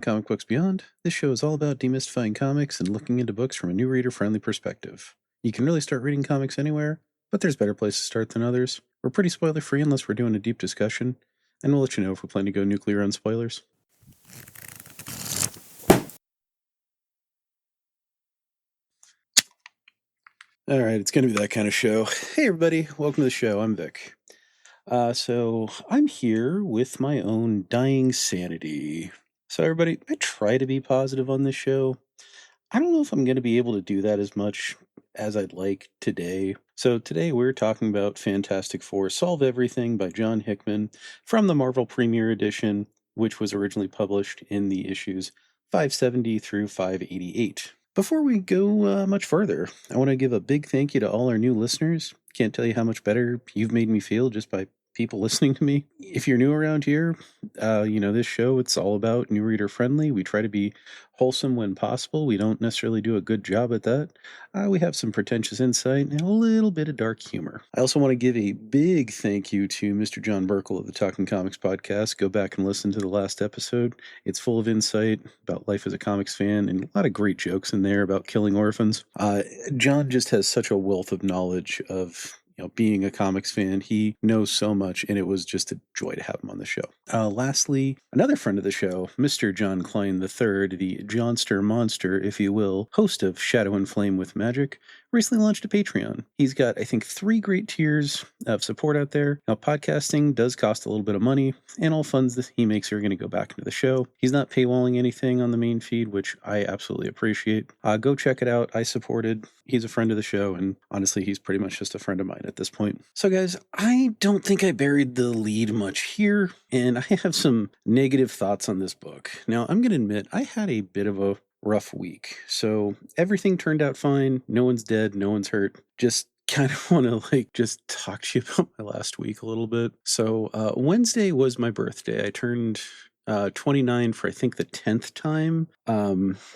Comic Books Beyond. This show is all about demystifying comics and looking into books from a new reader-friendly perspective. You can really start reading comics anywhere, but there's better places to start than others. We're pretty spoiler-free unless we're doing a deep discussion, and we'll let you know if we plan to go nuclear on spoilers. All right, it's going to be that kind of show. Hey, everybody. Welcome to the show. I'm Vic. So I'm here with my own dying sanity. So everybody, I try to be positive on this show. I don't know if I'm going to be able to do that as much as I'd like today. So today we're talking about Fantastic Four Solve Everything by Jonathan Hickman from the Marvel Premiere Edition, which was originally published in the issues 570 through 588. Before we go much further, I want to give a big thank you to all our new listeners. Can't tell you how much better you've made me feel just by people listening to me. If you're new around here, this show, it's all about new reader friendly. We try to be wholesome when possible. We don't necessarily do a good job at that. We have some pretentious insight and a little bit of dark humor. I also want to give a big thank you to Mr. John Burkle of the Talking Comics podcast. Go back and listen to the last episode. It's full of insight about life as a comics fan and a lot of great jokes in there about killing orphans. John just has such a wealth of knowledge of being a comics fan. He knows so much, and it was just a joy to have him on the show. Lastly, another friend of the show, Mr. John Klein III, the Johnster Monster, if you will, host of Shadow and Flame with Magik, recently launched a Patreon. He's got, I think, 3 great tiers of support out there. Now, podcasting does cost a little bit of money, and all funds that he makes are going to go back into the show. He's not paywalling anything on the main feed, which I absolutely appreciate. Go check it out. I supported. He's a friend of the show, and honestly, he's pretty much just a friend of mine at this point. So, guys, I don't think I buried the lead much here, and I have some negative thoughts on this book. Now, I'm going to admit, I had a bit of a rough week. So everything turned out fine. No one's dead. No one's hurt. Just kind of want to just talk to you about my last week a little bit. So Wednesday was my birthday. I turned 29 for I think the 10th time.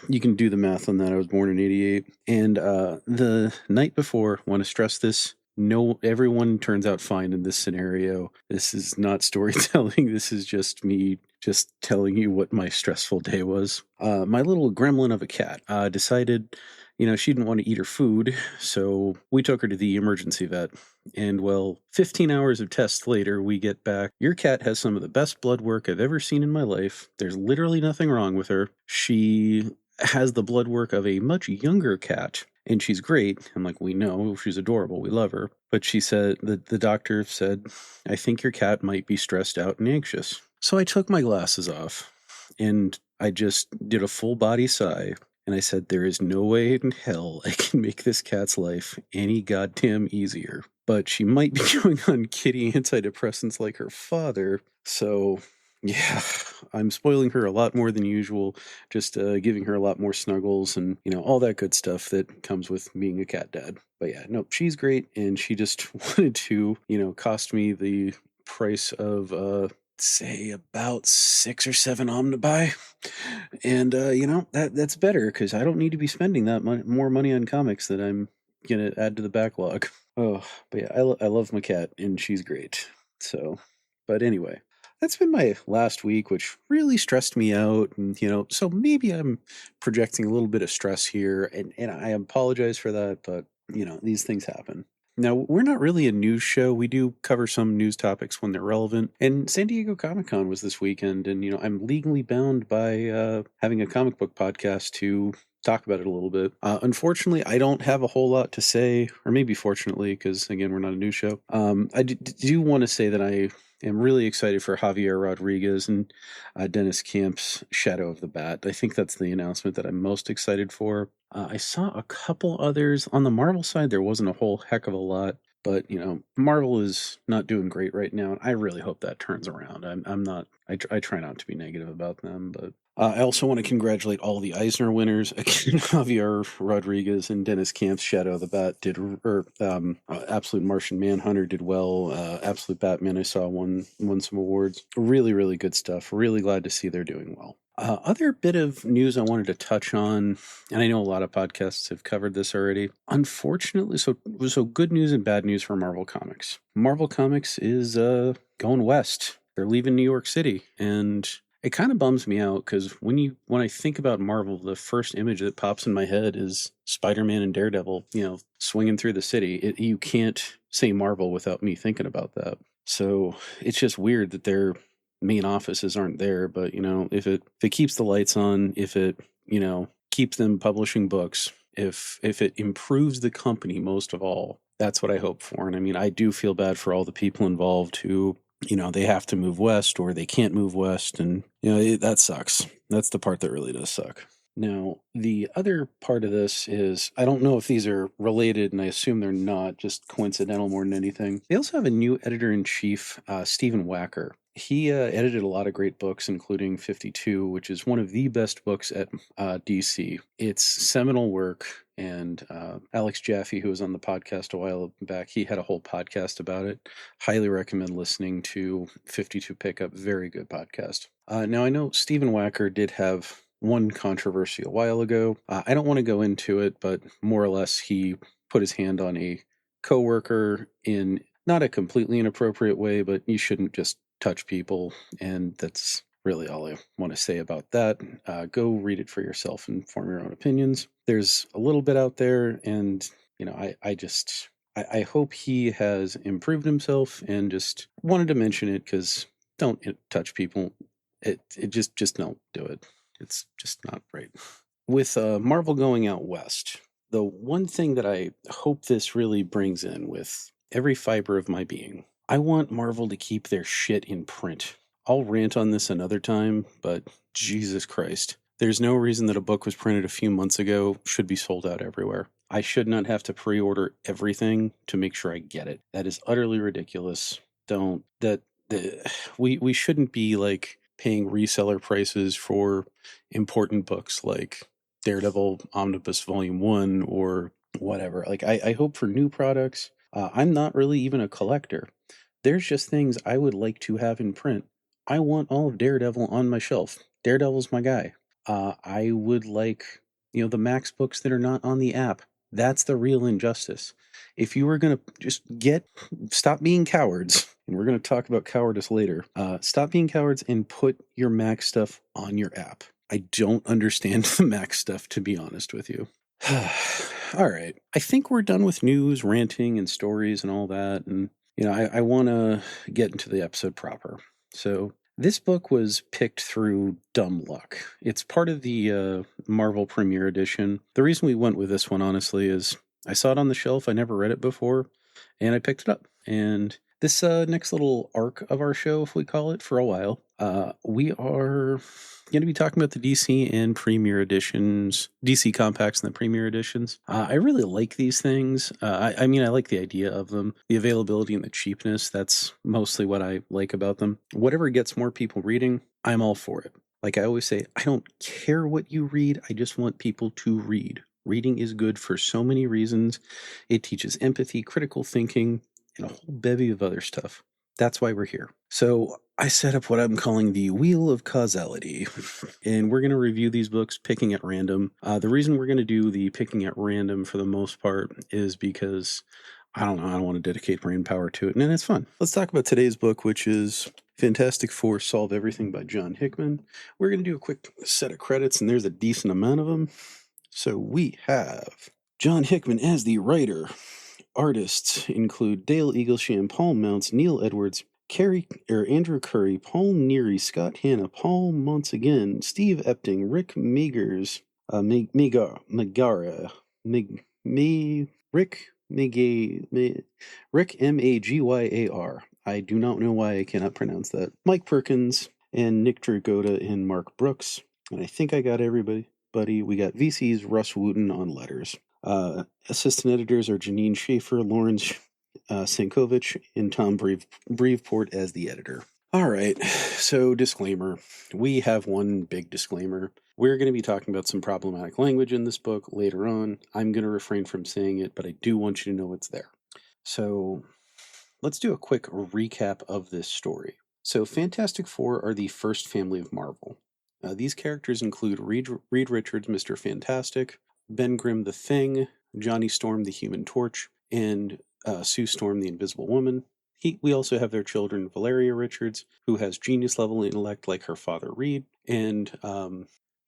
You can do the math on that. I was born in 88. And the night before, want to stress this, no, everyone turns out fine in this scenario. This is not storytelling. This is just me just telling you what my stressful day was. My little gremlin of a cat decided, she didn't want to eat her food, so we took her to the emergency vet. And 15 hours of tests later, we get back. Your cat has some of the best blood work I've ever seen in my life. There's literally nothing wrong with her. She has the blood work of a much younger cat. And she's great. I'm like, we know, she's adorable. We love her. But she said, the doctor said, I think your cat might be stressed out and anxious. So I took my glasses off and I just did a full body sigh. And I said, there is no way in hell I can make this cat's life any goddamn easier. But she might be going on kitty antidepressants like her father. So yeah, I'm spoiling her a lot more than usual, just giving her a lot more snuggles and, all that good stuff that comes with being a cat dad. But yeah, no, she's great. And she just wanted to, cost me the price of, say, about 6 or 7 omnibuy. And, that's better because I don't need to be spending that more money on comics that I'm going to add to the backlog. Oh, but yeah, I love my cat and she's great. So, but anyway. That's been my last week, which really stressed me out. And, so maybe I'm projecting a little bit of stress here. And I apologize for that. But, these things happen. Now, we're not really a news show. We do cover some news topics when they're relevant. And San Diego Comic-Con was this weekend. And, I'm legally bound by having a comic book podcast to talk about it a little bit. Unfortunately, I don't have a whole lot to say, or maybe fortunately, because, again, we're not a news show. I do want to say that I am really excited for Javier Rodriguez and Dennis Camp's Shadow of the Bat. I think that's the announcement that I'm most excited for. I saw a couple others. On the Marvel side, there wasn't a whole heck of a lot. But, Marvel is not doing great right now. And I really hope that turns around. I try not to be negative about them. But I also want to congratulate all the Eisner winners. Again, Javier Rodriguez and Dennis Camp's Shadow of the Bat Absolute Martian Manhunter did well. Absolute Batman, I saw won some awards. Really, really good stuff. Really glad to see they're doing well. Other bit of news I wanted to touch on, and I know a lot of podcasts have covered this already. Unfortunately, so good news and bad news for Marvel Comics. Marvel Comics is going west. They're leaving New York City, and It kind of bums me out because when I think about Marvel, the first image that pops in my head is Spider-Man and Daredevil, swinging through the city. You can't say Marvel without me thinking about that. So it's just weird that their main offices aren't there. But if it keeps the lights on, if it keeps them publishing books, if it improves the company most of all, that's what I hope for. And I mean, I do feel bad for all the people involved who they have to move west or they can't move west. And, that sucks. That's the part that really does suck. Now, the other part of this is I don't know if these are related, and I assume they're not, just coincidental more than anything. They also have a new editor in chief, Stephen Wacker. He edited a lot of great books, including 52, which is one of the best books at DC. It's seminal work, and Alex Jaffe, who was on the podcast a while back, he had a whole podcast about it. Highly recommend listening to 52 Pickup. Very good podcast. Now, I know Stephen Wacker did have one controversy a while ago. I don't want to go into it, but more or less he put his hand on a coworker in not a completely inappropriate way, but you shouldn't just touch people, and that's really all I want to say about that. Go read it for yourself and form your own opinions. There's a little bit out there, and I hope he has improved himself, and just wanted to mention it because don't touch people. It just don't do it. It's just not right. With Marvel going out west, the one thing that I hope this really brings in with every fiber of my being, I want Marvel to keep their shit in print. I'll rant on this another time, but Jesus Christ. There's no reason that a book was printed a few months ago should be sold out everywhere. I should not have to pre-order everything to make sure I get it. That is utterly ridiculous. We shouldn't be like paying reseller prices for important books like Daredevil Omnibus Volume 1 or whatever. Like, I hope for new products. I'm not really even a collector. There's just things I would like to have in print. I want all of Daredevil on my shelf. Daredevil's my guy. I would like, the Max books that are not on the app. That's the real injustice. If you were going to just stop being cowards, and we're going to talk about cowardice later, stop being cowards and put your Max stuff on your app. I don't understand the Max stuff, to be honest with you. All right. I think we're done with news, ranting, and stories and all that. And, I want to get into the episode proper. So this book was picked through dumb luck. It's part of the Marvel Premiere Edition. The reason we went with this one, honestly, is I saw it on the shelf. I never read it before, and I picked it up. And this next little arc of our show, if we call it, for a while, we are going to be talking about the DC and Premiere Editions, DC Compacts and the Premiere Editions. I really like these things. I mean, I like the idea of them. The availability and the cheapness, that's mostly what I like about them. Whatever gets more people reading, I'm all for it. Like I always say, I don't care what you read. I just want people to read. Reading is good for so many reasons. It teaches empathy, critical thinking, and a whole bevy of other stuff. That's why we're here. So I set up what I'm calling the Wheel of Causality, and we're going to review these books picking at random. The reason we're going to do the picking at random for the most part is because, I don't know, I don't want to dedicate brain power to it, and it's fun. Let's talk about today's book, which is Fantastic Four Solve Everything by John Hickman. We're going to do a quick set of credits, and there's a decent amount of them. So we have John Hickman as the writer. Artists include Dale Eaglesham, Paul Mounts, Neil Edwards, Andrew Curry, Paul Neary, Scott Hanna, Paul Mounts again, Steve Epting, Rick Magers, Rick Magyar. I do not know why I cannot pronounce that. Mike Perkins and Nick Dragotta and Mark Brooks. And I think I got everybody. We got VC's Russ Wooten on letters. Assistant editors are Janine Schaefer, Lawrence Sankovic, and Tom Breveport as the editor. All right, so disclaimer. We have one big disclaimer. We're going to be talking about some problematic language in this book later on. I'm going to refrain from saying it, but I do want you to know it's there. So let's do a quick recap of this story. So Fantastic Four are the first family of Marvel. These characters include Reed Richards, Mr. Fantastic, Ben Grimm the Thing, Johnny Storm the Human Torch, and Sue Storm the Invisible Woman. We also have their children, Valeria Richards, who has genius-level intellect like her father Reed, and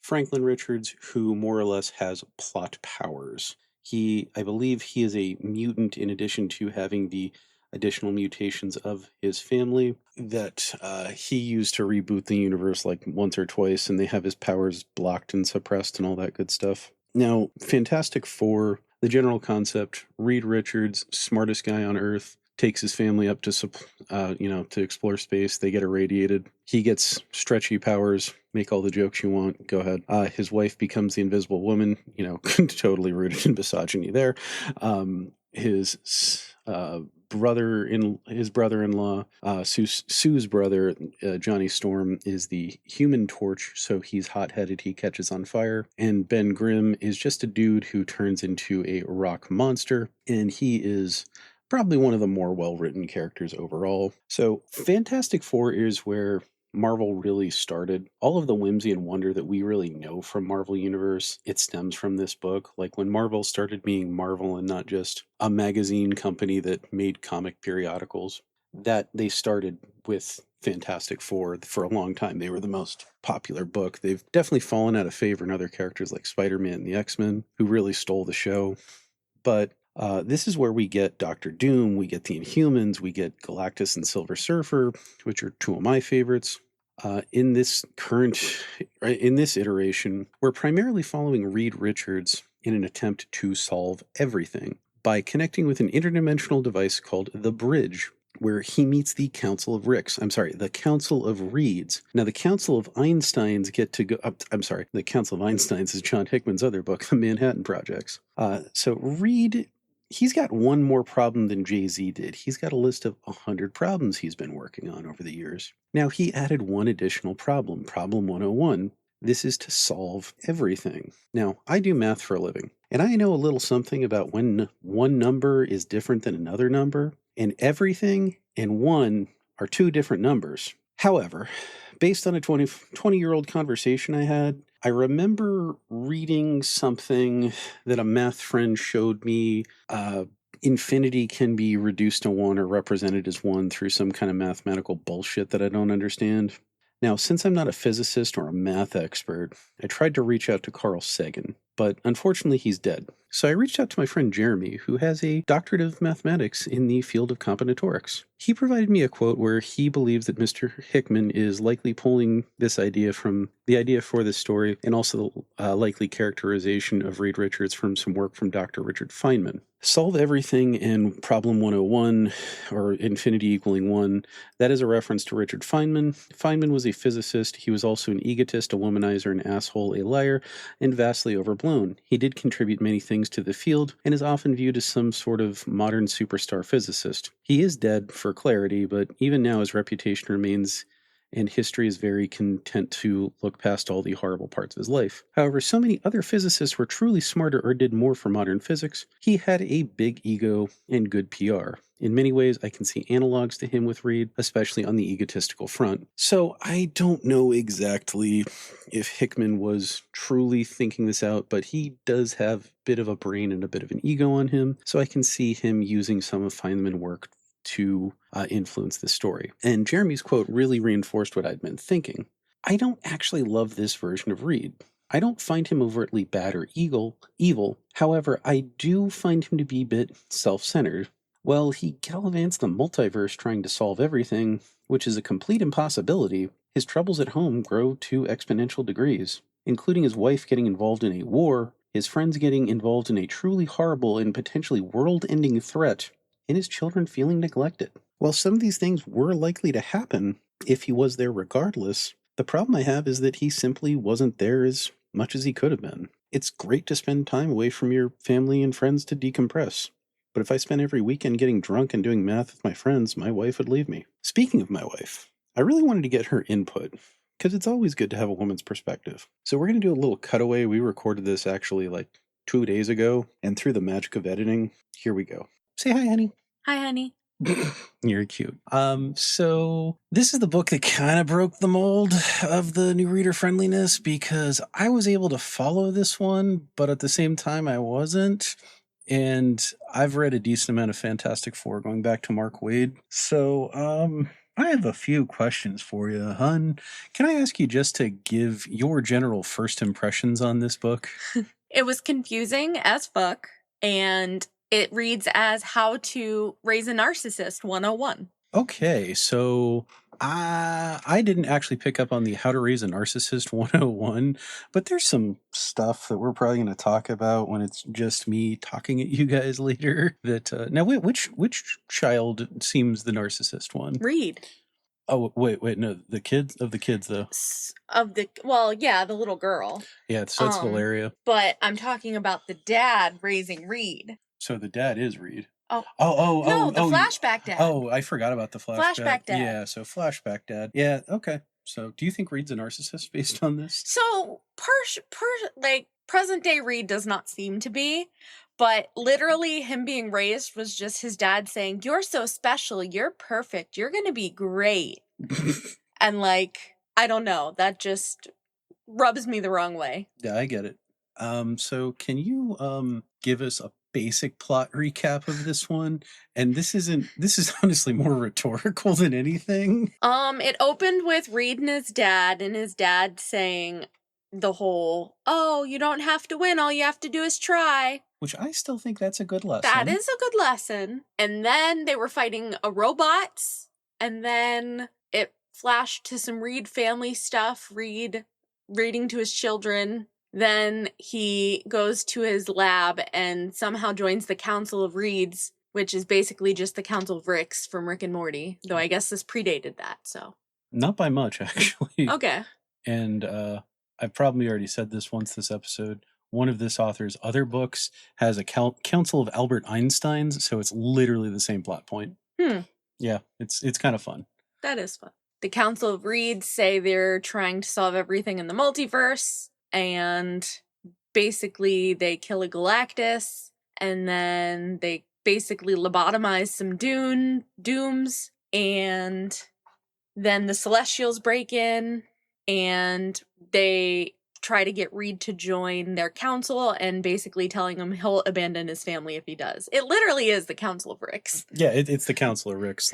Franklin Richards, who more or less has plot powers. I believe he is a mutant in addition to having the additional mutations of his family that he used to reboot the universe like once or twice, and they have his powers blocked and suppressed and all that good stuff. Now, Fantastic Four, the general concept, Reed Richards, smartest guy on Earth, takes his family up to to explore space. They get irradiated. He gets stretchy powers. Make all the jokes you want. Go ahead. His wife becomes the Invisible Woman. Totally rooted in misogyny there. His brother-in-law, Sue's brother, Johnny Storm, is the Human Torch, so he's hot-headed, he catches on fire. And Ben Grimm is just a dude who turns into a rock monster, and he is probably one of the more well-written characters overall. So Fantastic Four is where Marvel really started. All of the whimsy and wonder that we really know from Marvel Universe, it stems from this book. Like when Marvel started being Marvel and not just a magazine company that made comic periodicals, that they started with Fantastic Four for a long time. They were the most popular book. They've definitely fallen out of favor in other characters like Spider-Man and the X-Men, who really stole the show. But this is where we get Doctor Doom, we get the Inhumans, we get Galactus and Silver Surfer, which are two of my favorites. In this iteration, we're primarily following Reed Richards in an attempt to solve everything by connecting with an interdimensional device called the Bridge, where he meets the Council of the Council of Reeds. Now, the Council of Einsteins the Council of Einsteins is John Hickman's other book, The Manhattan Projects. So Reed, he's got one more problem than Jay-Z did. He's got a list of 100 problems he's been working on over the years. Now, he added one additional problem, Problem 101. This is to solve everything. Now, I do math for a living, and I know a little something about when one number is different than another number, and everything and one are two different numbers. However, based on a 20-year-old conversation I had, I remember reading something that a math friend showed me. Infinity can be reduced to one or represented as one through some kind of mathematical bullshit that I don't understand. Now, since I'm not a physicist or a math expert, I tried to reach out to Carl Sagan, but unfortunately he's dead. So I reached out to my friend Jeremy, who has a doctorate of mathematics in the field of combinatorics. He provided me a quote where he believes that Mr. Hickman is likely pulling this idea from the idea for this story, and also the likely characterization of Reed Richards from some work from Dr. Richard Feynman. Solve everything in Problem 101, or infinity equaling 1, that is a reference to Richard Feynman. Feynman was a physicist. He was also an egotist, a womanizer, an asshole, a liar, and vastly overblown. He did contribute many things to the field, and is often viewed as some sort of modern superstar physicist. He is dead, for clarity, but even now his reputation remains, and history is very content to look past all the horrible parts of his life. However, so many other physicists were truly smarter or did more for modern physics. He had a big ego and good PR. In many ways, I can see analogs to him with Reed, especially on the egotistical front. So I don't know exactly if Hickman was truly thinking this out, but he does have a bit of a brain and a bit of an ego on him, so I can see him using some of Feynman's work to influence the story. And Jeremy's quote really reinforced what I'd been thinking. I don't actually love this version of Reed. I don't find him overtly bad or evil. However, I do find him to be a bit self-centered. Well, he gallivants the multiverse trying to solve everything, which is a complete impossibility. His troubles at home grow to exponential degrees, including his wife getting involved in a war, his friends getting involved in a truly horrible and potentially world-ending threat, and his children feeling neglected. While some of these things were likely to happen if he was there regardless, the problem I have is that he simply wasn't there as much as he could have been. It's great to spend time away from your family and friends to decompress, but if I spent every weekend getting drunk and doing math with my friends, my wife would leave me. Speaking of my wife, I really wanted to get her input, because it's always good to have a woman's perspective. So we're going to do a little cutaway. We recorded this actually like 2 days ago, and through the magic of editing, here we go. Say hi, honey. Hi, honey. You're cute. So this is the book that kind of broke the mold of the new reader friendliness, because I was able to follow this one, but at the same time I wasn't. And I've read a decent amount of Fantastic Four going back to Mark Waid. So, I have a few questions for you, hun. Can I ask you just to give your general first impressions on this book? It was confusing as fuck, and it reads as How to Raise a Narcissist 101. Okay, so I didn't actually pick up on the How to Raise a Narcissist 101, but there's some stuff that we're probably going to talk about when it's just me talking at you guys later. That now, wait, which child seems the narcissist one? Read. Oh, wait, no, the kids though. The little girl. Yeah, so it's Valeria. But I'm talking about the dad raising Reed. So the dad is Reed. No, the flashback dad. Oh, I forgot about the flashback. Flashback dad. Yeah, so flashback dad. Yeah, okay. So do you think Reed's a narcissist based on this? So, present day Reed does not seem to be, but literally him being raised was just his dad saying, "You're so special, you're perfect, you're gonna be great." And I don't know, that just rubs me the wrong way. Yeah, I get it. So can you give us a basic plot recap of this one? And this is honestly more rhetorical than anything. It opened with Reed and his dad saying the whole, "Oh, you don't have to win, all you have to do is try." Which I still think that's a good lesson. That is a good lesson. And then they were fighting robots, and then it flashed to some Reed family stuff, Reed reading to his children. Then he goes to his lab and somehow joins the Council of Reeds, which is basically just the Council of Ricks from Rick and Morty, though I guess this predated that, so. Not by much, actually. Okay. And I've probably already said this once this episode. One of this author's other books has a Council of Albert Einsteins, so it's literally the same plot point. Yeah, it's kind of fun. That is fun. The Council of Reeds say they're trying to solve everything in the multiverse, and basically they kill a Galactus, and then they basically lobotomize some dooms, and then the Celestials break in, and they try to get Reed to join their council, and basically telling him he'll abandon his family if he does. It literally is the Council of Ricks. Yeah, it's the Council of Ricks.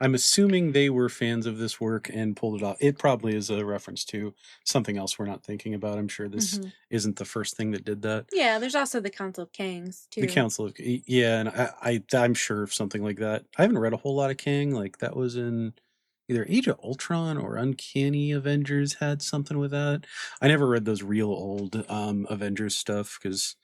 I'm assuming they were fans of this work and pulled it off. It probably is a reference to something else we're not thinking about. I'm sure this isn't the first thing that did that. Yeah, there's also the Council of Kangs, too. The Council of... Yeah, and I'm sure of something like that. I haven't read a whole lot of Kang. That was in... either Age of Ultron or Uncanny Avengers had something with that. I never read those real old Avengers stuff because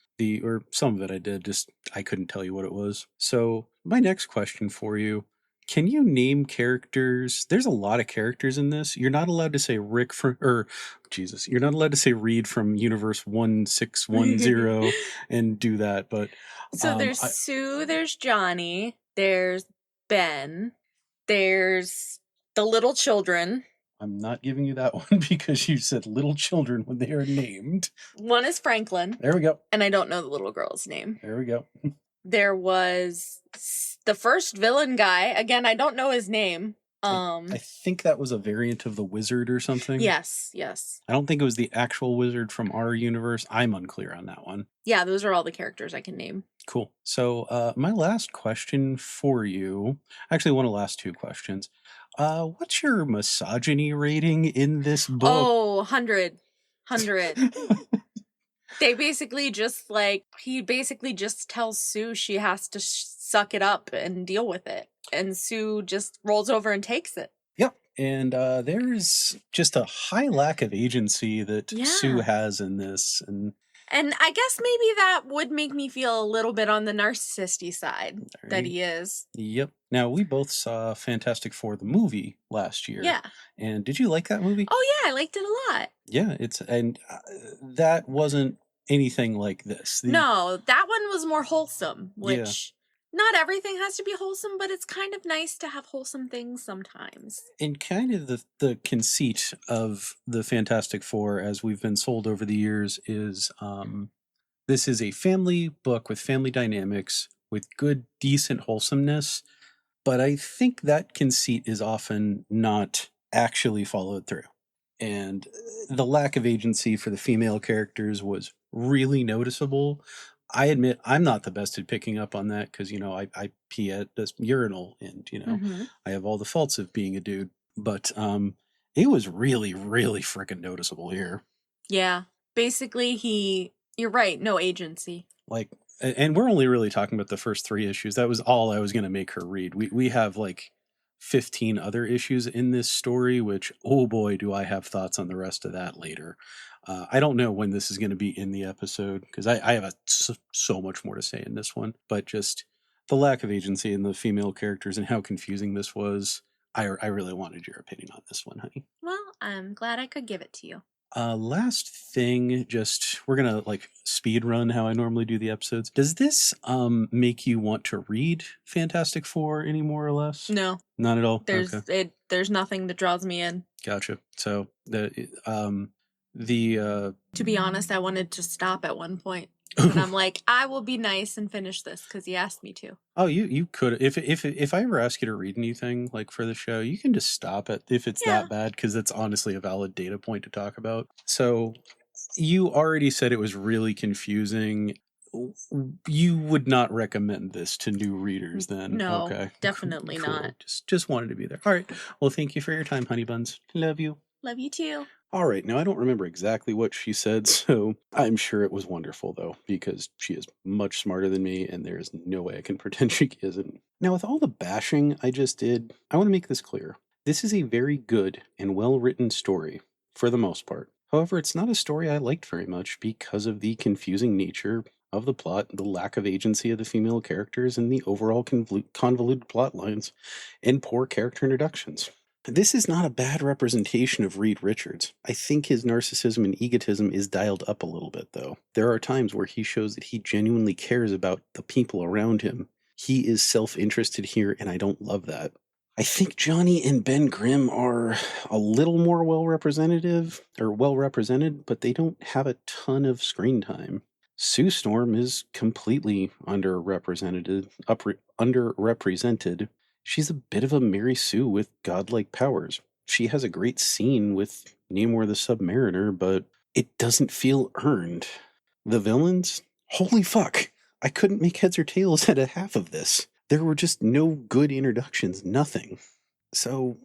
some of it I did, just I couldn't tell you what it was. So my next question for you, can you name characters? There's a lot of characters in this. You're not allowed to say you're not allowed to say Reed from Universe 1610 and do that, but... So there's Sue, there's Johnny, there's Ben, there's... the little children. I'm not giving you that one because you said little children when they are named. One is Franklin. There we go. And I don't know the little girl's name. There we go. There was the first villain guy. Again, I don't know his name. I think that was a variant of the wizard or something. Yes. I don't think it was the actual wizard from our universe. I'm unclear on that one. Yeah, those are all the characters I can name. Cool. So my last question for you, actually one of the last two questions. What's your misogyny rating in this book? Oh, 100. They basically he basically just tells Sue she has to suck it up and deal with it. And Sue just rolls over and takes it. Yep. And there's just a high lack of agency that Sue has in this. And I guess maybe that would make me feel a little bit on the narcissisty side that he is. Yep. Now, we both saw Fantastic Four, the movie, last year. Yeah. And did you like that movie? Oh, yeah. I liked it a lot. Yeah. That wasn't anything like this. No, that one was more wholesome, which... not everything has to be wholesome, but it's kind of nice to have wholesome things sometimes. And kind of the conceit of the Fantastic Four, as we've been sold over the years, is this is a family book with family dynamics, with good, decent wholesomeness. But I think that conceit is often not actually followed through. And the lack of agency for the female characters was really noticeable. I admit I'm not the best at picking up on that because, I pee at this urinal and, I have all the faults of being a dude. But it was really, really freaking noticeable here. Yeah. Basically, you're right, no agency. Like, and we're only really talking about the first 3 issues. That was all I was going to make her read. We have like 15 other issues in this story, which, oh boy, do I have thoughts on the rest of that later. I don't know when this is going to be in the episode because I have so much more to say in this one, but just the lack of agency in the female characters and how confusing this was. I really wanted your opinion on this one, honey. Well, I'm glad I could give it to you. Last thing, we're gonna like speed run how I normally do the episodes. Does this make you want to read Fantastic Four any more or less? No, not at all. There's nothing that draws me in. Gotcha. So to be honest, I wanted to stop at one point. And I'm like, I will be nice and finish this because he asked me to. Oh, you could if I ever ask you to read anything like for the show, you can just stop it if it's that bad because it's honestly a valid data point to talk about. So you already said it was really confusing. You would not recommend this to new readers then? No, okay, definitely cool. not. Just wanted to be there. All right. Well, thank you for your time, honey buns. Love you. Love you too. All right, now I don't remember exactly what she said, so I'm sure it was wonderful, though, because she is much smarter than me, and there's no way I can pretend she isn't. Now, with all the bashing I just did, I want to make this clear. This is a very good and well-written story, for the most part. However, it's not a story I liked very much because of the confusing nature of the plot, the lack of agency of the female characters, and the overall convoluted plot lines and poor character introductions. This is not a bad representation of Reed Richards. I think his narcissism and egotism is dialed up a little bit, though. There are times where he shows that he genuinely cares about the people around him. He is self-interested here, and I don't love that. I think Johnny and Ben Grimm are a little more well-represented, but they don't have a ton of screen time. Sue Storm is completely underrepresented. She's a bit of a Mary Sue with godlike powers. She has a great scene with Namor the Submariner, but it doesn't feel earned. The villains? Holy fuck! I couldn't make heads or tails out of half of this. There were just no good introductions, nothing. So,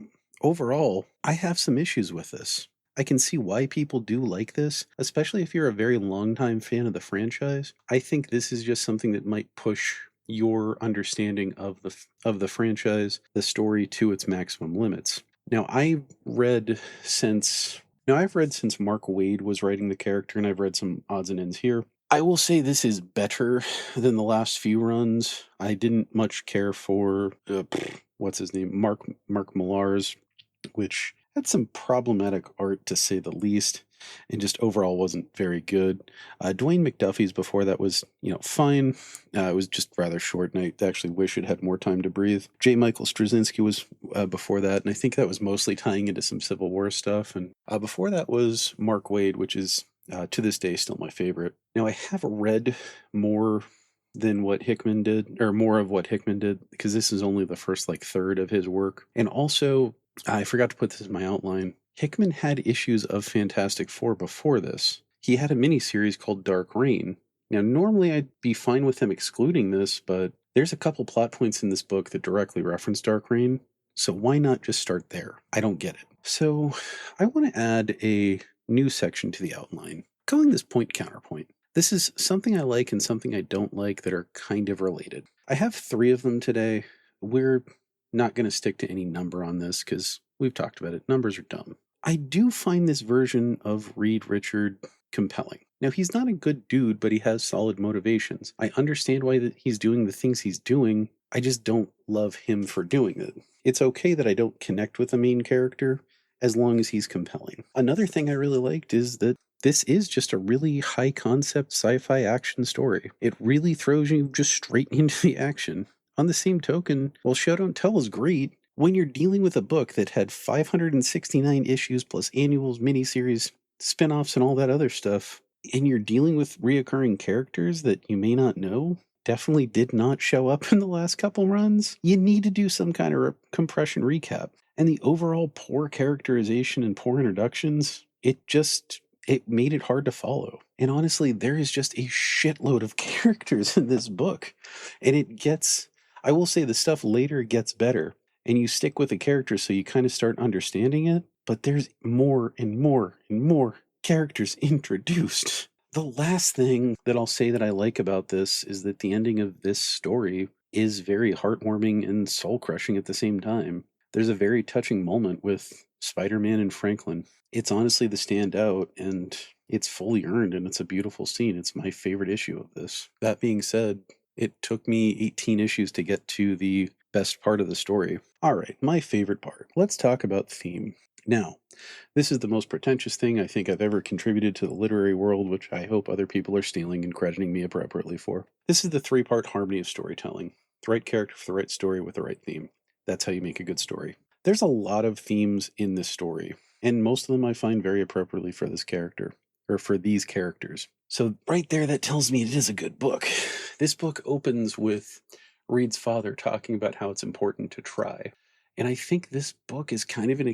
overall, I have some issues with this. I can see why people do like this, especially if you're a very long-time fan of the franchise. I think this is just something that might push your understanding of the franchise, the story to its maximum limits. Now, I've read since Mark Waid was writing the character, and I've read some odds and ends here. I will say this is better than the last few runs. I didn't much care for what's his name, Mark Millar's, which had some problematic art to say the least, and just overall wasn't very good. Dwayne McDuffie's before that was, fine. It was just rather short, and I actually wish it had more time to breathe. J. Michael Straczynski was before that, and I think that was mostly tying into some Civil War stuff. And before that was Mark Waid, which is to this day still my favorite. Now, I have read more than what Hickman did, or more of what Hickman did, because this is only the first third of his work. And also, I forgot to put this in my outline. Hickman had issues of Fantastic Four before this. He had a miniseries called Dark Reign. Now, normally I'd be fine with him excluding this, but there's a couple plot points in this book that directly reference Dark Reign, so why not just start there? I don't get it. So, I want to add a new section to the outline, calling this point counterpoint. This is something I like and something I don't like that are kind of related. I have 3 of them today. We're not going to stick to any number on this because we've talked about it. Numbers are dumb. I do find this version of Reed Richard compelling. Now, he's not a good dude, but he has solid motivations. I understand why he's doing the things he's doing. I just don't love him for doing it. It's okay that I don't connect with the main character as long as he's compelling. Another thing I really liked is that this is just a really high concept sci-fi action story. It really throws you just straight into the action. On the same token, while Show Don't Tell is great, when you're dealing with a book that had 569 issues plus annuals, miniseries, spin-offs, and all that other stuff, and you're dealing with reoccurring characters that you may not know, definitely did not show up in the last couple runs, you need to do some kind of compression recap. And the overall poor characterization and poor introductions, it made it hard to follow. And honestly, there is just a shitload of characters in this book. And I will say the stuff later gets better. And you stick with the character so you kind of start understanding it. But there's more and more and more characters introduced. The last thing that I'll say that I like about this is that the ending of this story is very heartwarming and soul-crushing at the same time. There's a very touching moment with Spider-Man and Franklin. It's honestly the standout, and it's fully earned, and it's a beautiful scene. It's my favorite issue of this. That being said, it took me 18 issues to get to the best part of the story. All right, my favorite part. Let's talk about theme. Now, this is the most pretentious thing I think I've ever contributed to the literary world, which I hope other people are stealing and crediting me appropriately for. This is the three-part harmony of storytelling. The right character for the right story with the right theme. That's how you make a good story. There's a lot of themes in this story, and most of them I find very appropriately for this character, or for these characters. So right there, that tells me it is a good book. This book opens with Reed's father talking about how it's important to try. And I think this book is kind of an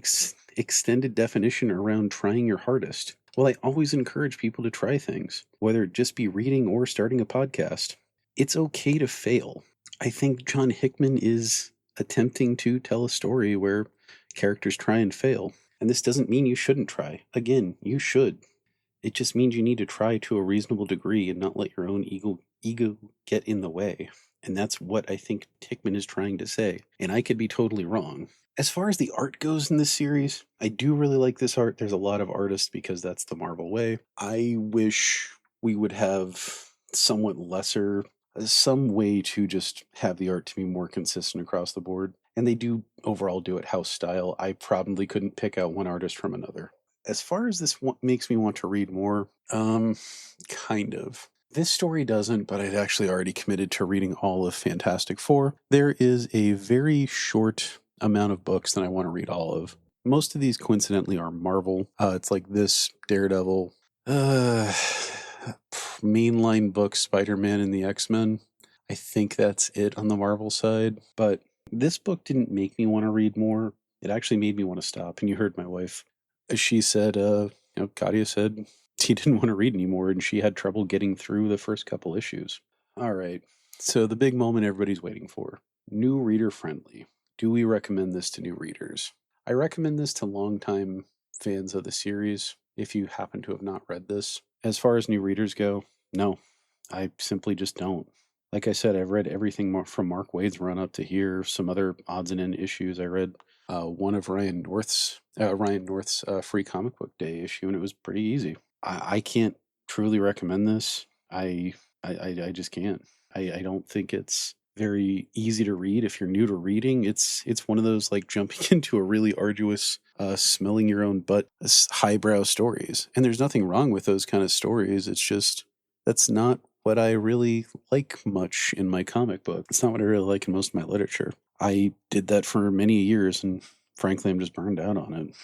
extended definition around trying your hardest. Well, I always encourage people to try things, whether it just be reading or starting a podcast. It's okay to fail. I think John Hickman is attempting to tell a story where characters try and fail. And this doesn't mean you shouldn't try. Again, you should. It just means you need to try to a reasonable degree and not let your own ego get in the way. And that's what I think Hickman is trying to say. And I could be totally wrong. As far as the art goes in this series, I do really like this art. There's a lot of artists because that's the Marvel way. I wish we would have somewhat lesser, some way to just have the art to be more consistent across the board. And they do overall do it house style. I probably couldn't pick out one artist from another. As far as this makes me want to read more, kind of. This story doesn't, but I'd actually already committed to reading all of Fantastic Four. There is a very short amount of books that I want to read all of. Most of these, coincidentally, are Marvel. It's like this, Daredevil, mainline book, Spider-Man and the X-Men. I think that's it on the Marvel side. But this book didn't make me want to read more. It actually made me want to stop. And you heard my wife. She said, Kadiah said she didn't want to read anymore, and she had trouble getting through the first couple issues. All right, so the big moment everybody's waiting for. New reader friendly. Do we recommend this to new readers? I recommend this to longtime fans of the series, if you happen to have not read this. As far as new readers go, no, I simply just don't. Like I said, I've read everything from Mark Waid's run up to here, some other odds and end issues. I read one of Ryan North's Free Comic Book Day issue, and it was pretty easy. I can't truly recommend this. I just can't. I don't think it's very easy to read if you're new to reading. It's one of those like jumping into a really arduous, smelling your own butt, highbrow stories. And there's nothing wrong with those kind of stories. It's just that's not what I really like much in my comic book. It's not what I really like in most of my literature. I did that for many years, and frankly, I'm just burned out on it.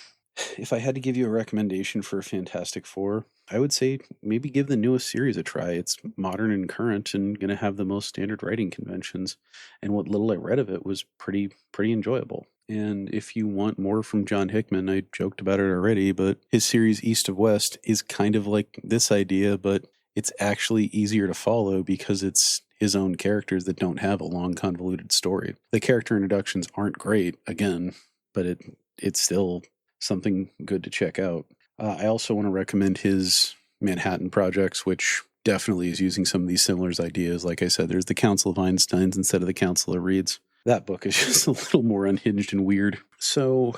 If I had to give you a recommendation for Fantastic Four, I would say maybe give the newest series a try. It's modern and current and going to have the most standard writing conventions. And what little I read of it was pretty enjoyable. And if you want more from John Hickman, I joked about it already, but his series East of West is kind of like this idea, but it's actually easier to follow because it's his own characters that don't have a long, convoluted story. The character introductions aren't great, again, but it's still something good to check out. I also want to recommend his Manhattan projects, which definitely is using some of these similar ideas. Like I said, there's the Council of Einsteins instead of the Council of Reeds. That book is just a little more unhinged and weird. So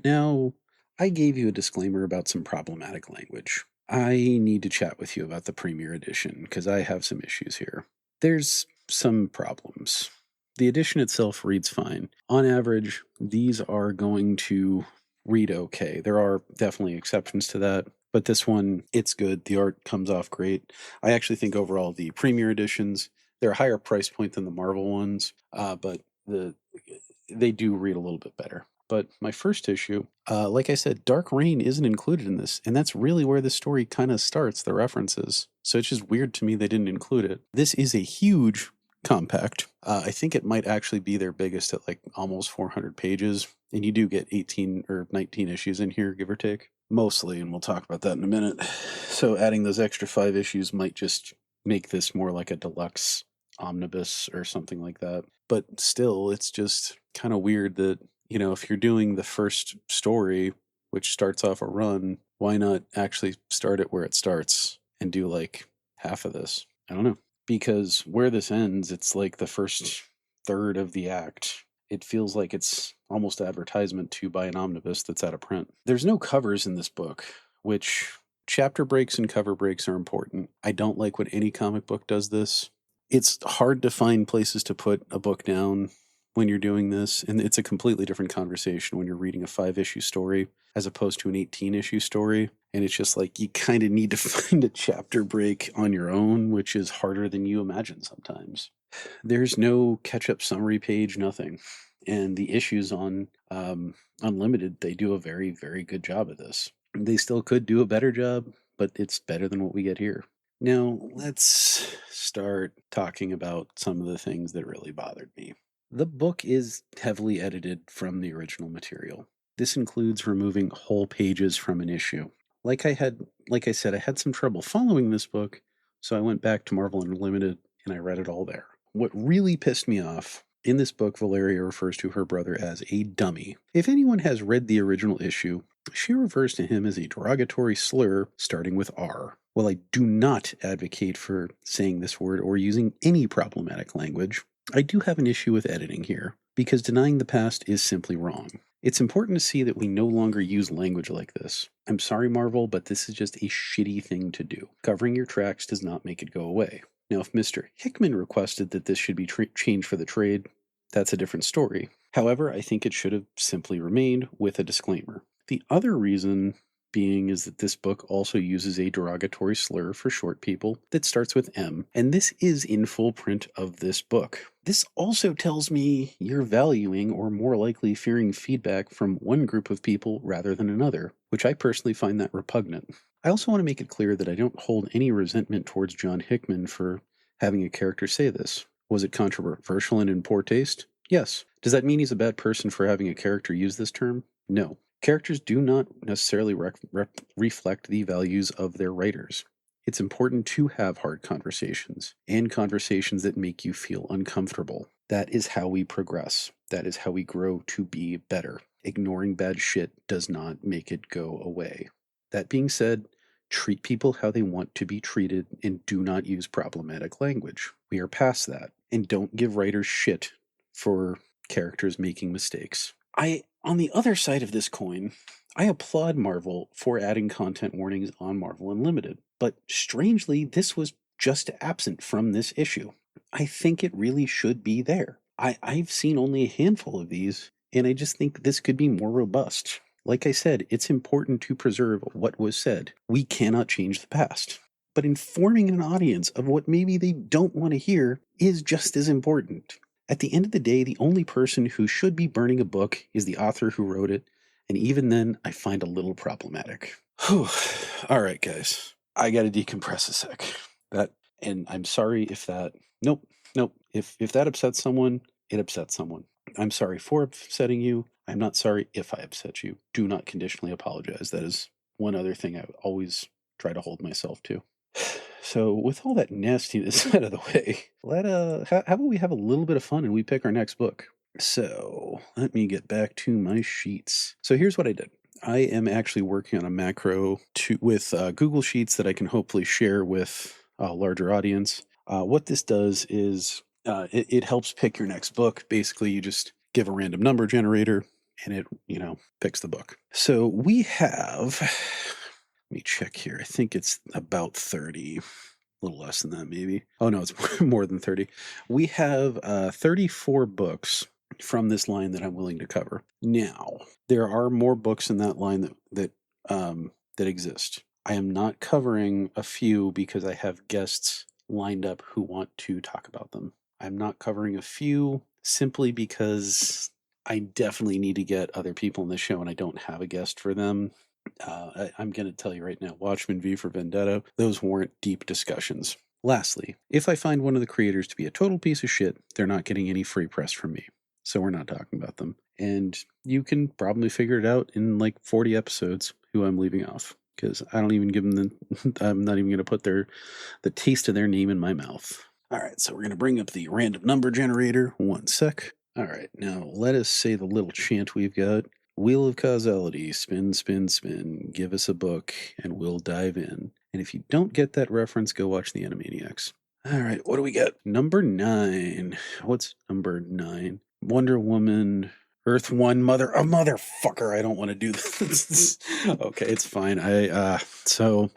now I gave you a disclaimer about some problematic language. I need to chat with you about the Premier Edition because I have some issues here. There's some problems. The edition itself reads fine. On average, these are going to read okay. There are definitely exceptions to that, but this one, it's good. The art comes off great. I actually think overall the Premier Editions, they're a higher price point than the Marvel ones, but they do read a little bit better. But my first issue, like I said, Dark Reign isn't included in this, and that's really where the story kind of starts, the references. So it's just weird to me they didn't include it. This is a huge compact. I think it might actually be their biggest at like almost 400 pages, and you do get 18 or 19 issues in here, give or take. mostly, and we'll talk about that in a minute. So adding those extra 5 issues might just make this more like a deluxe omnibus or something like that. But still, it's just kind of weird that, if you're doing the first story, which starts off a run, why not actually start it where it starts and do like half of this? I don't know. Because where this ends, it's like the first third of the act. It feels like it's almost advertisement to buy an omnibus that's out of print. There's no covers in this book, which chapter breaks and cover breaks are important. I don't like when any comic book does this. It's hard to find places to put a book down when you're doing this, and it's a completely different conversation when you're reading a 5-issue story as opposed to an 18-issue story. And it's just like you kind of need to find a chapter break on your own, which is harder than you imagine sometimes. There's no catch-up summary page, nothing. And the issues on Unlimited, they do a very, very good job of this. They still could do a better job, but it's better than what we get here. Now, let's start talking about some of the things that really bothered me. The book is heavily edited from the original material. This includes removing whole pages from an issue. Like I said, I had some trouble following this book, so I went back to Marvel Unlimited and I read it all there. What really pissed me off, in this book, Valeria refers to her brother as a dummy. If anyone has read the original issue, she refers to him as a derogatory slur starting with R. While I do not advocate for saying this word or using any problematic language, I do have an issue with editing here, because denying the past is simply wrong. It's important to see that we no longer use language like this. I'm sorry, Marvel, but this is just a shitty thing to do. Covering your tracks does not make it go away. Now, if Mr. Hickman requested that this should be changed for the trade, that's a different story. However, I think it should have simply remained with a disclaimer. The other reason being is that this book also uses a derogatory slur for short people that starts with M, and this is in full print of this book. This also tells me you're valuing or more likely fearing feedback from one group of people rather than another, which I personally find that repugnant. I also want to make it clear that I don't hold any resentment towards John Hickman for having a character say this. Was it controversial and in poor taste? Yes. Does that mean he's a bad person for having a character use this term? No. Characters do not necessarily reflect the values of their writers. It's important to have hard conversations, and conversations that make you feel uncomfortable. That is how we progress. That is how we grow to be better. Ignoring bad shit does not make it go away. That being said, treat people how they want to be treated and do not use problematic language. We are past that. And don't give writers shit for characters making mistakes. On the other side of this coin, I applaud Marvel for adding content warnings on Marvel Unlimited, but strangely, this was just absent from this issue. I think it really should be there. I've seen only a handful of these, and I just think this could be more robust. Like I said, it's important to preserve what was said. We cannot change the past. But informing an audience of what maybe they don't want to hear is just as important. At the end of the day, the only person who should be burning a book is the author who wrote it, and even then, I find a little problematic. Whew. All right, guys. I gotta decompress a sec. And I'm sorry if that... Nope. If that upsets someone, it upsets someone. I'm sorry for upsetting you. I'm not sorry if I upset you. Do not conditionally apologize. That is one other thing I always try to hold myself to. So with all that nastiness out of the way, how about we have a little bit of fun and we pick our next book? So let me get back to my sheets. So here's what I did. I am actually working on a macro with Google Sheets that I can hopefully share with a larger audience. What this does is it helps pick your next book. Basically, you just give a random number generator and it, picks the book. So we have... Let me check here. I think it's about 30. A little less than that, maybe. Oh, no, it's more than 30. We have 34 books from this line that I'm willing to cover. Now, there are more books in that line that exist. I am not covering a few because I have guests lined up who want to talk about them. I'm not covering a few simply because I definitely need to get other people on the show and I don't have a guest for them. I'm going to tell you right now, Watchmen V for Vendetta, those warrant deep discussions. Lastly, if I find one of the creators to be a total piece of shit, they're not getting any free press from me. So we're not talking about them. And you can probably figure it out in like 40 episodes who I'm leaving off, because I don't even give them I'm not even going to put the taste of their name in my mouth. All right, so we're going to bring up the random number generator. 1 sec. All right, now let us say the little chant we've got. Wheel of causality, spin, spin, spin. Give us a book, and we'll dive in. And if you don't get that reference, go watch the Animaniacs. All right, what do we got? Number 9. What's number 9? Wonder Woman, Earth One, motherfucker. I don't want to do this. Okay, it's fine. So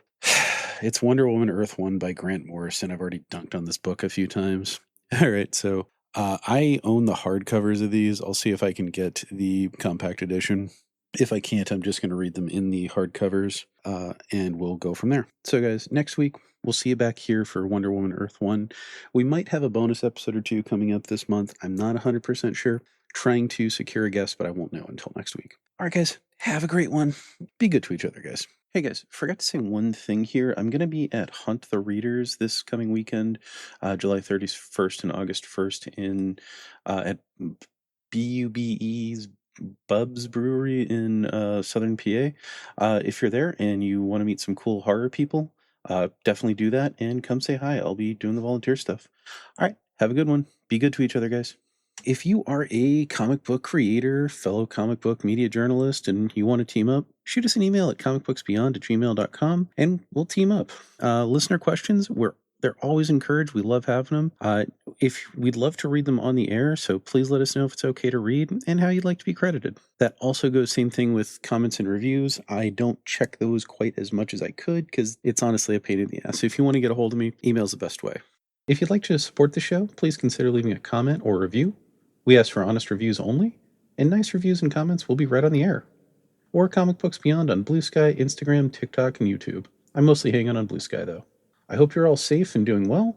it's Wonder Woman, Earth One by Grant Morrison. I've already dunked on this book a few times. All right, so I own the hardcovers of these. I'll see if I can get the compact edition. If I can't, I'm just going to read them in the hardcovers, and we'll go from there. So, guys, next week, we'll see you back here for Wonder Woman Earth 1. We might have a bonus episode or two coming up this month. I'm not 100% sure. Trying to secure a guest, but I won't know until next week. All right, guys, have a great one. Be good to each other, guys. Hey guys, forgot to say one thing here. I'm going to be at Hunt the Readers this coming weekend, July 31st and August 1st at BUBE's Bub's Brewery in Southern PA. If you're there and you want to meet some cool horror people, definitely do that and come say hi. I'll be doing the volunteer stuff. All right, have a good one. Be good to each other, guys. If you are a comic book creator, fellow comic book media journalist, and you want to team up, shoot us an email at comicbooksbeyond@gmail.com and we'll team up. Listener questions, they're always encouraged. We love having them. We'd love to read them on the air, so please let us know if it's okay to read and how you'd like to be credited. That also goes same thing with comments and reviews. I don't check those quite as much as I could because it's honestly a pain in the ass. So if you want to get a hold of me, email's the best way. If you'd like to support the show, please consider leaving a comment or review. We ask for honest reviews only, and nice reviews and comments will be read on the air. Or Comic Books Beyond on Bluesky, Instagram, TikTok, and YouTube. I'm mostly hanging on Bluesky, though. I hope you're all safe and doing well.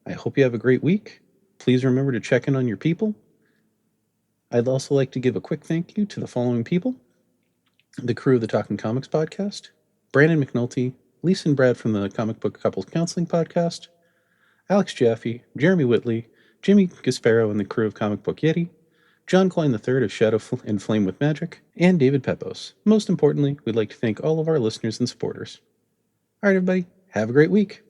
I hope you have a great week. Please remember to check in on your people. I'd also like to give a quick thank you to the following people: the crew of the Talking Comics podcast, Brandon McNulty, Lisa and Brad from the Comic Book Couples Counseling podcast, Alex Jaffe, Jeremy Whitley, Jimmy Gaspero and the crew of Comic Book Yeti, John Klein III of Shadow and Flame with Magik, and David Pepose. Most importantly, we'd like to thank all of our listeners and supporters. All right, everybody, have a great week.